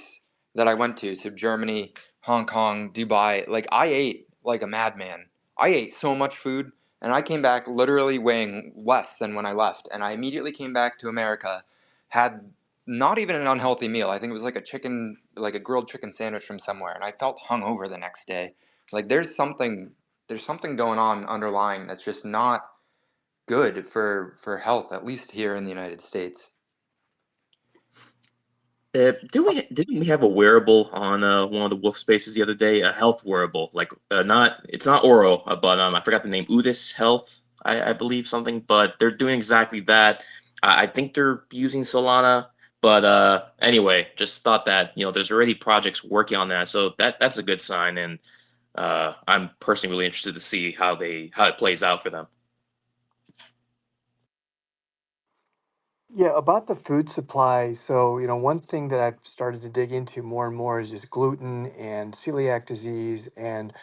that I went to, so Germany, Hong Kong, Dubai, like I ate like a madman. I ate so much food and I came back literally weighing less than when I left. And I immediately came back to America, had not even an unhealthy meal. I think it was like a grilled chicken sandwich from somewhere, and I felt hungover the next day. Like there's something going on underlying that's just not good for health, at least here in the United States. Didn't we have a wearable on one of the Wolf Spaces the other day? A health wearable, like it's not oral, but I forgot the name. Udis Health, I believe something. But they're doing exactly that. I think they're using Solana. But anyway, just thought that there's already projects working on that, so that's a good sign, and I'm personally really interested to see how it plays out for them. Yeah, about the food supply. So, one thing that I've started to dig into more and more is just gluten and celiac disease and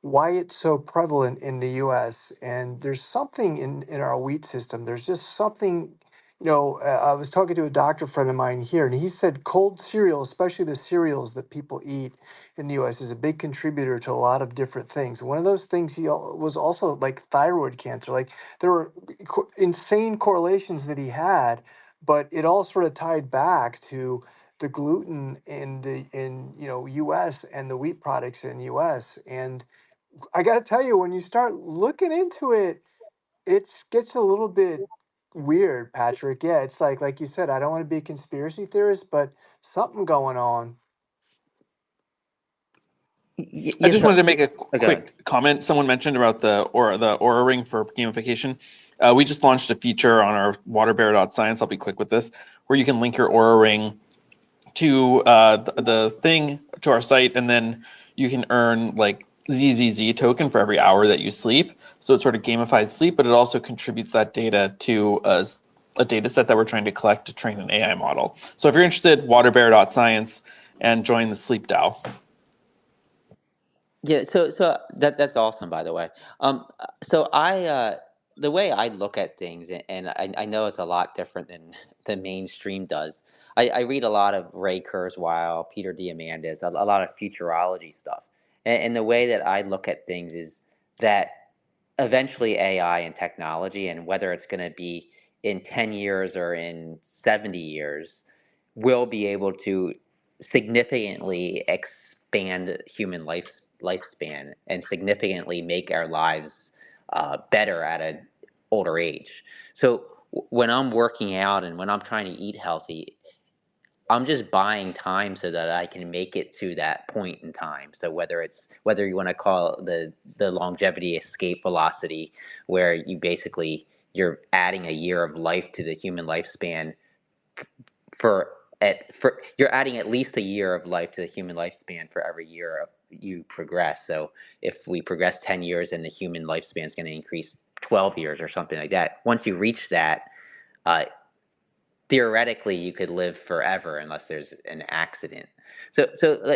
why it's so prevalent in the US. And there's something in our wheat system. There's just something, I was talking to a doctor friend of mine here, and he said cold cereal, especially the cereals that people eat in the US, is a big contributor to a lot of different things. One of those things was also like thyroid cancer. Like there were insane correlations that he had, but it all sort of tied back to the gluten in US and the wheat products in US. And I got to tell you, when you start looking into it, it gets a little bit weird, Patrick. Yeah, it's like you said, I don't want to be a conspiracy theorist, but something going on. I just Yes. wanted to make a Okay. quick comment. Someone mentioned about the Aura Ring for gamification. We just launched a feature on our waterbear.science. I'll be quick with this, where you can link your Aura Ring to the thing to our site, and then you can earn like ZZZ token for every hour that you sleep. So it sort of gamifies sleep, but it also contributes that data to a data set that we're trying to collect to train an AI model. So if you're interested, waterbear.science and join the Sleep DAO. Yeah, so that's awesome, by the way. So the way I look at things, and I know it's a lot different than the mainstream does. I read a lot of Ray Kurzweil, Peter Diamandis, a lot of futurology stuff, and the way that I look at things is that eventually AI and technology, and whether it's going to be in 10 years or in 70 years, will be able to significantly expand human lifespan and significantly make our lives better at an older age. So when I'm working out and when I'm trying to eat healthy, I'm just buying time so that I can make it to that point in time. So whether you want to call it the longevity escape velocity, where you're adding a year of life to the human lifespan for you're adding at least a year of life to the human lifespan for every year you progress. So if we progress 10 years, then the human lifespan is going to increase 12 years or something like that. Once you reach that, uh, theoretically you could live forever unless there's an accident. So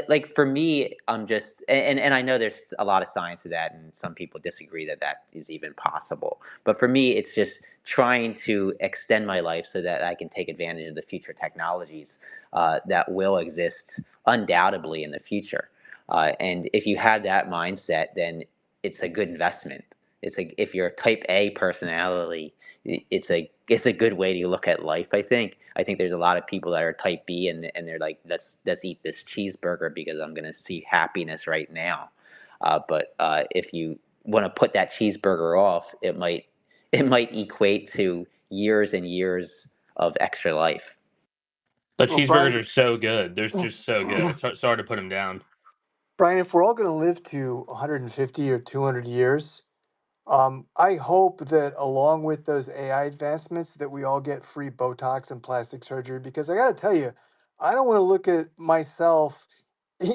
like for me, I'm just, and I know there's a lot of science to that, and some people disagree that that is even possible, but for me it's just trying to extend my life so that I can take advantage of the future technologies that will exist undoubtedly in the future. And if you have that mindset, then it's a good investment. It's like if you're a type A personality, it's a good way to look at life. I think there's a lot of people that are type B, and they're like, let's eat this cheeseburger because I'm gonna see happiness right now. But if you want to put that cheeseburger off, it might equate to years and years of extra life. But Well, cheeseburgers Brian, are so good. They're just so good. It's hard to put them down. Brian, if we're all going to live to 150 or 200 years, I hope that along with those AI advancements that we all get free Botox and plastic surgery, because I got to tell you, I don't want to look at myself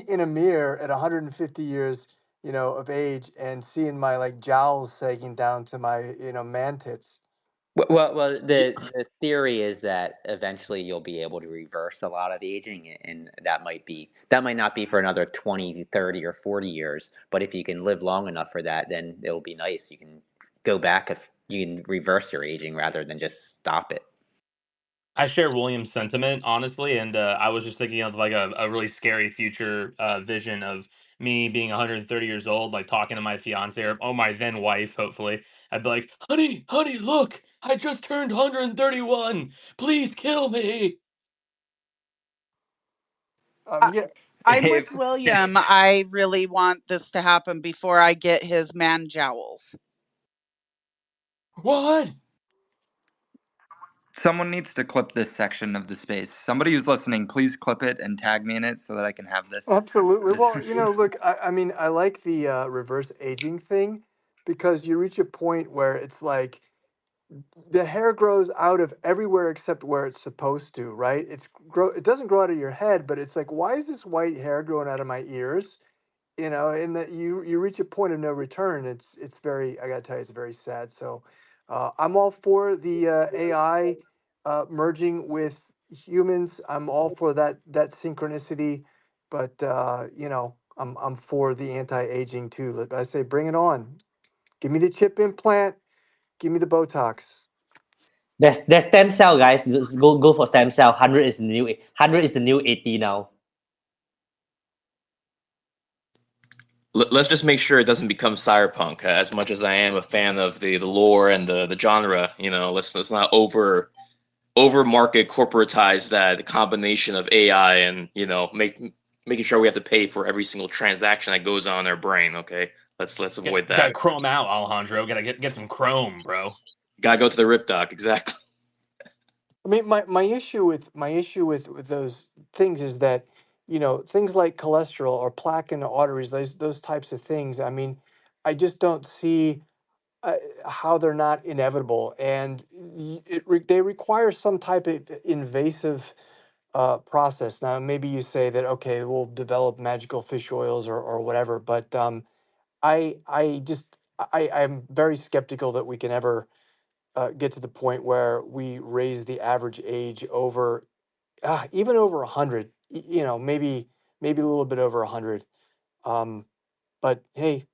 in a mirror at 150 years, of age and seeing my like jowls sagging down to my, man tits. Well, the theory is that eventually you'll be able to reverse a lot of aging, and that might not be for another 20, 30, or 40 years. But if you can live long enough for that, then it'll be nice. You can go back if you can reverse your aging rather than just stop it. I share William's sentiment, honestly, and I was just thinking of like a really scary future vision of me being 130 years old, like talking to my fiance or my then wife. Hopefully, I'd be like, "Honey, honey, look, I just turned 131. Please kill me." I, Yeah. I'm with If William. I really want this to happen before I get his man jowls. What? someone needs to clip this section of the space. Somebody who's listening, please clip it and tag me in it so that I can have this. Absolutely. This. Well, look, I mean, I like the reverse aging thing because you reach a point where it's like the hair grows out of everywhere except where it's supposed to, right? It doesn't grow out of your head, but it's like, why is this white hair growing out of my ears? And that you reach a point of no return. It's very, I gotta tell you, it's very sad. So I'm all for the AI merging with humans. I'm all for that synchronicity, but I'm for the anti-aging too. I say bring it on. Give me the chip implant. Give me the Botox. There's stem cell, guys. Just go for stem cell. 100 is the new 80 now. Let's just make sure it doesn't become cyberpunk. As much as I am a fan of the lore and the genre, let's not over market corporatize that, the combination of AI and making sure we have to pay for every single transaction that goes on in our brain. Okay, let's avoid Gotta that. chrome out, Alejandro. Gotta get some chrome, bro. Gotta go to the rip doc, exactly. I mean, my issue with those things is that, things like cholesterol or plaque in the arteries, those types of things. I mean, I just don't see how they're not inevitable, and they require some type of invasive process. Now, maybe you say that, okay, we'll develop magical fish oils or whatever, but I'm very skeptical that we can ever get to the point where we raise the average age over even over 100. Maybe a little bit over 100. Um, but hey,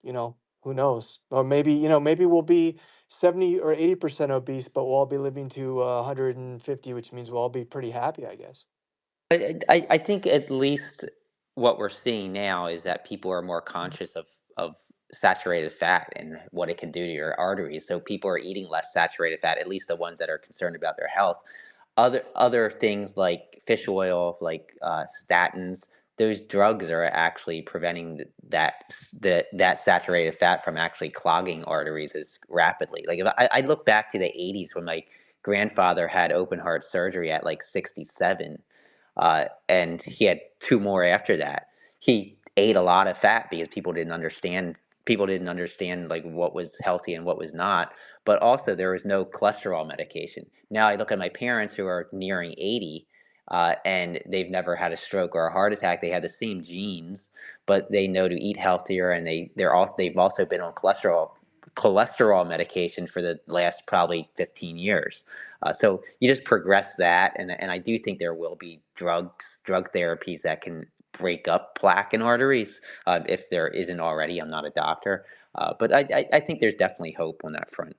who knows? Or maybe we'll be 70 or 80% obese, but we'll all be living to 150, which means we'll all be pretty happy, I guess. I think at least what we're seeing now is that people are more conscious of saturated fat and what it can do to your arteries. So people are eating less saturated fat, at least the ones that are concerned about their health. Other things like fish oil, like statins, those drugs are actually preventing that saturated fat from actually clogging arteries as rapidly. Like if I look back to the 80s when my grandfather had open heart surgery at like 67, and he had two more after that. He ate a lot of fat because people didn't understand. People didn't understand like what was healthy and what was not. But also there was no cholesterol medication. Now I look at my parents who are nearing 80, and they've never had a stroke or a heart attack. They had the same genes, but they know to eat healthier, and they've also been on cholesterol medication for the last probably 15 years. So you just progress that, and I do think there will be drug therapies that can break up plaque in arteries, if there isn't already. I'm not a doctor, but I think there's definitely hope on that front.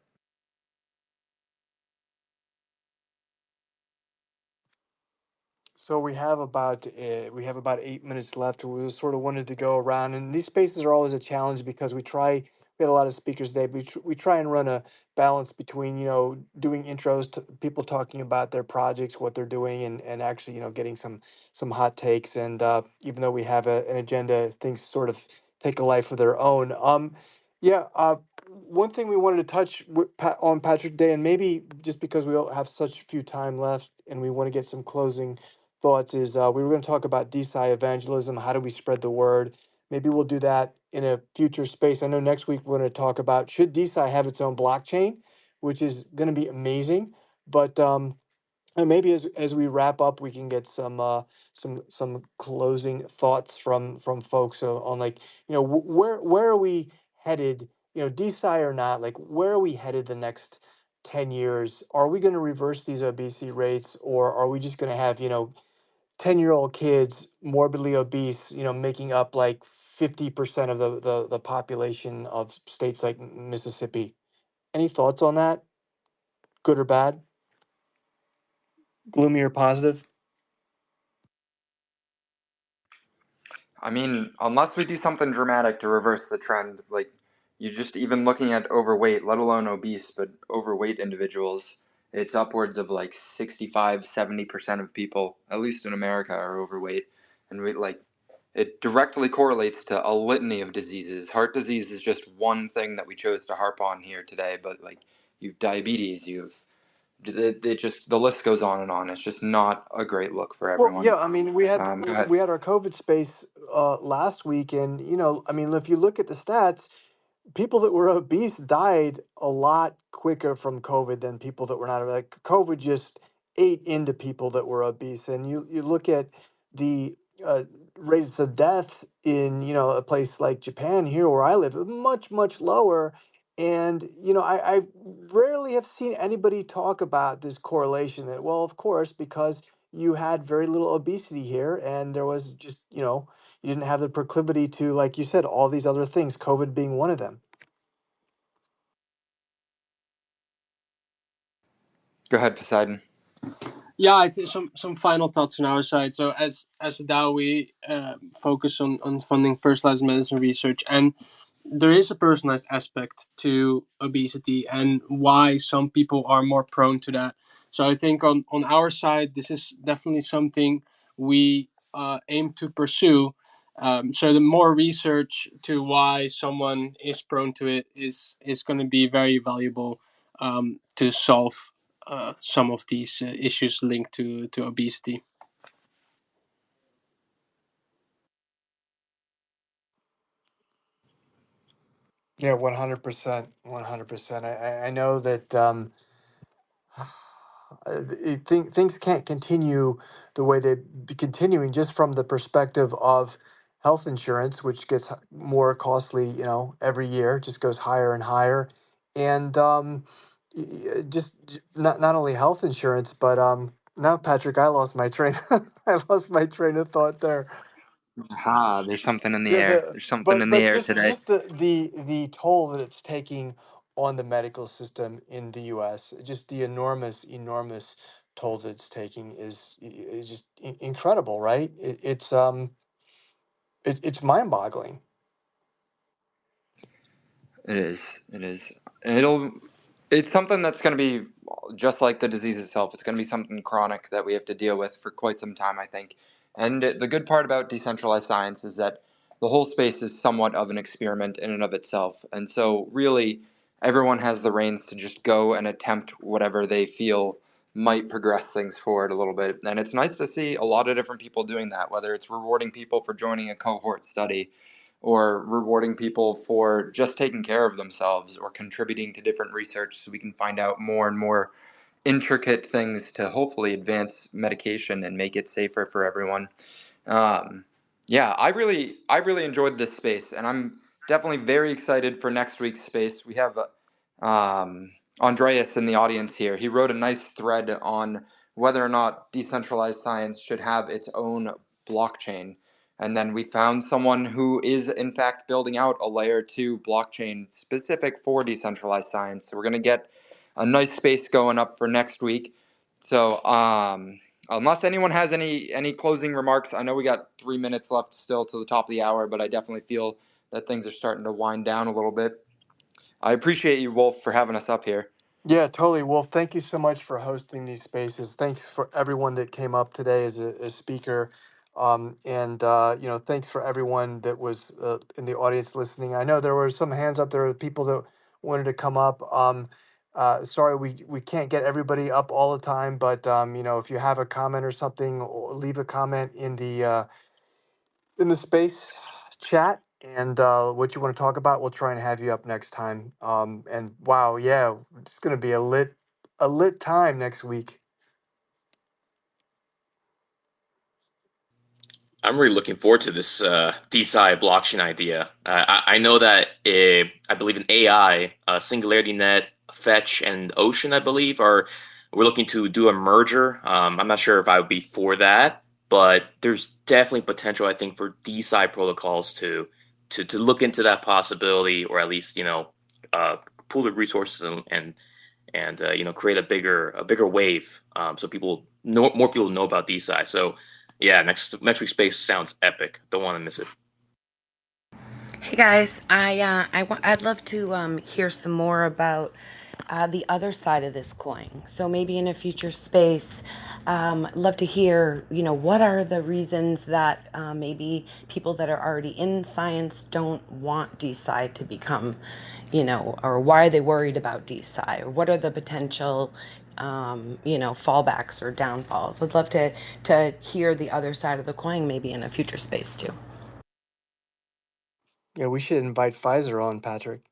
So we have about 8 minutes left. We sort of wanted to go around, and these spaces are always a challenge because we had a lot of speakers today. But we try and run a balance between doing intros to people talking about their projects, what they're doing, and actually getting some hot takes. And even though we have an agenda, things sort of take a life of their own. Yeah. One thing we wanted to touch on Patrick Day, and maybe just because we all have such few time left, and we want to get some closing thoughts, is we were going to talk about DeSci evangelism. How do we spread the word? Maybe we'll do that in a future space. I know next week we're going to talk about, should DeSci have its own blockchain, which is going to be amazing. But and maybe as we wrap up, we can get some closing thoughts from folks on, like, where are we headed? DeSci or not, like, where are we headed the next 10 years? Are we going to reverse these obesity rates, or are we just going to have 10-year-old kids morbidly obese, making up like 50% of the population of states like Mississippi? Any thoughts on that? Good or bad? Gloomy or positive? I mean, unless we do something dramatic to reverse the trend, like you just even looking at overweight, let alone obese, but overweight individuals, it's upwards of like 65-70% of people, at least in America, are overweight. And it directly correlates to a litany of diseases. Heart disease is just one thing that we chose to harp on here today, but like you've diabetes, the list goes on and on. It's just not a great look for Well, everyone. yeah, I mean, we had Go ahead. we had our COVID space last week, and I mean, if you look at the stats, people that were obese died a lot quicker from COVID than people that were not. Like, COVID just ate into people that were obese, and you look at the rates of death in a place like Japan, here where I live, much lower. And I rarely have seen anybody talk about this correlation that, well, of course, because you had very little obesity here, and there was just you didn't have the proclivity to, like you said, all these other things, COVID being one of them. Go ahead, Poseidon. Yeah, I think some final thoughts on our side. So as a DAO, we focus on funding personalized medicine research, and there is a personalized aspect to obesity and why some people are more prone to that. So I think on our side, this is definitely something we aim to pursue. So the more research to why someone is prone to it is going to be very valuable to solve some of these issues linked to obesity. Yeah, 100%. 100%. I know that things can't continue the way they be continuing just from the perspective of health insurance, which gets more costly, every year, just goes higher and higher. And not only health insurance, but now, Patrick, I lost my train. I lost my train of thought there. Aha, there's something in the Yeah, air. the There's something but in the but air just today. just the toll that it's taking on the medical system in the U.S. Just the enormous toll that it's taking is just incredible, right? It's mind-boggling. It is. It is. It'll. It's something that's going to be just like the disease itself. It's going to be something chronic that we have to deal with for quite some time, I think. And the good part about decentralized science is that the whole space is somewhat of an experiment in and of itself. And so, really, everyone has the reins to just go and attempt whatever they feel might progress things forward a little bit. And it's nice to see a lot of different people doing that, whether it's rewarding people for joining a cohort study or rewarding people for just taking care of themselves or contributing to different research so we can find out more and more intricate things to hopefully advance medication and make it safer for everyone. Um, yeah, I really enjoyed this space, and I'm definitely very excited for next week's space. We have Andreas in the audience here. He wrote a nice thread on whether or not decentralized science should have its own blockchain. And then we found someone who is, in fact, building out a layer 2 blockchain specific for decentralized science. So we're going to get a nice space going up for next week. So, unless anyone has any closing remarks, I know we got 3 minutes left still to the top of the hour, but I definitely feel that things are starting to wind down a little bit. I appreciate you, Wolf, for having us up here. Yeah, totally. Well, thank you so much for hosting these spaces. Thanks for everyone that came up today as a speaker. And thanks for everyone that was in the audience listening. I know there were some hands up there, people that wanted to come up. Sorry, we can't get everybody up all the time, but if you have a comment or something, or leave a comment in the space chat and what you want to talk about, we'll try and have you up next time. And wow, yeah, it's going to be a lit time next week. I'm really looking forward to this DeSci blockchain idea. I know that I believe in AI, Singularity Net, Fetch, and Ocean, I believe, we're looking to do a merger. I'm not sure if I would be for that, but there's definitely potential, I think, for DeSci protocols to look into that possibility, or at least pool the resources and create a bigger wave, so more people know about DeSci. So yeah, next week's space sounds epic. Don't want to miss it. Hey guys, I'd love to hear some more about the other side of this coin. So maybe in a future space, love to hear, what are the reasons that maybe people that are already in science don't want DeSci to become, or why are they worried about DeSci, or what are the potential, fallbacks or downfalls. I'd love to hear the other side of the coin, maybe in a future space too. Yeah, we should invite Pfizer on, Patrick.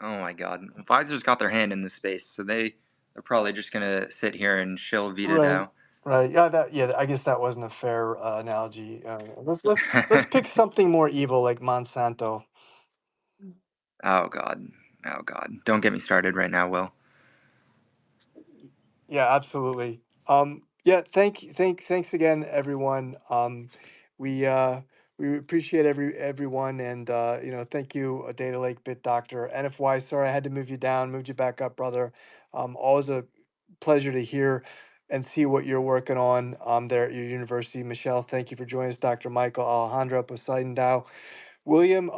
Oh my God. Pfizer's got their hand in this space, so they're probably just going to sit here and chill Vita Right, now. right. Yeah, I guess that wasn't a fair analogy. Let's pick something more evil like Monsanto. Oh God. Oh God. Don't get me started right now, Will. Yeah, absolutely. Yeah, thanks again, everyone. We uh, we appreciate everyone, and thank you, Data Lake Bit Doctor. NFY, sorry I had to move you down, moved you back up, brother. Always a pleasure to hear and see what you're working on there at your university. Michelle, thank you for joining us. Dr. Michael Alejandro Poseidon Dow. William,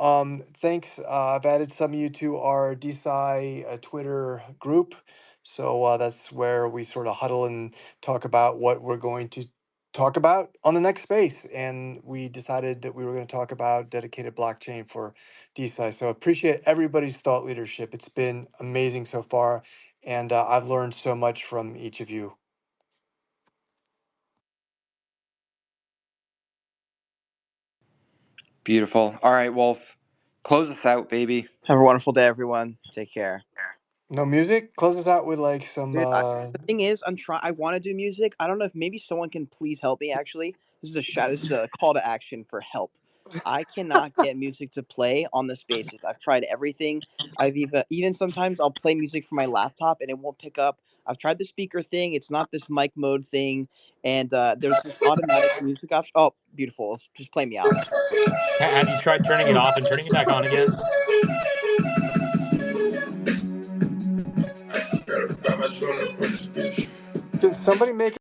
thanks. I've added some of you to our DeSci Twitter group. So that's where we sort of huddle and talk about what we're going to talk about on the next space. And we decided that we were going to talk about dedicated blockchain for DeSci. So appreciate everybody's thought leadership. It's been amazing so far. And I've learned so much from each of you. Beautiful. All right, Wolf, close us out, baby. Have a wonderful day, everyone. Take care. No music? Close us out with like some Dude, the thing is, I want to do music. I don't know if maybe someone can please help me. Actually, this is a call to action for help. I cannot get music to play on the spaces. I've tried everything. I've even sometimes I'll play music from my laptop and it won't pick up. I've tried the speaker thing. It's not this mic mode thing. And there's this automatic music option. Oh, beautiful. Just play me out. Just one quick second. Have you tried turning it off and turning it back on again? Can somebody make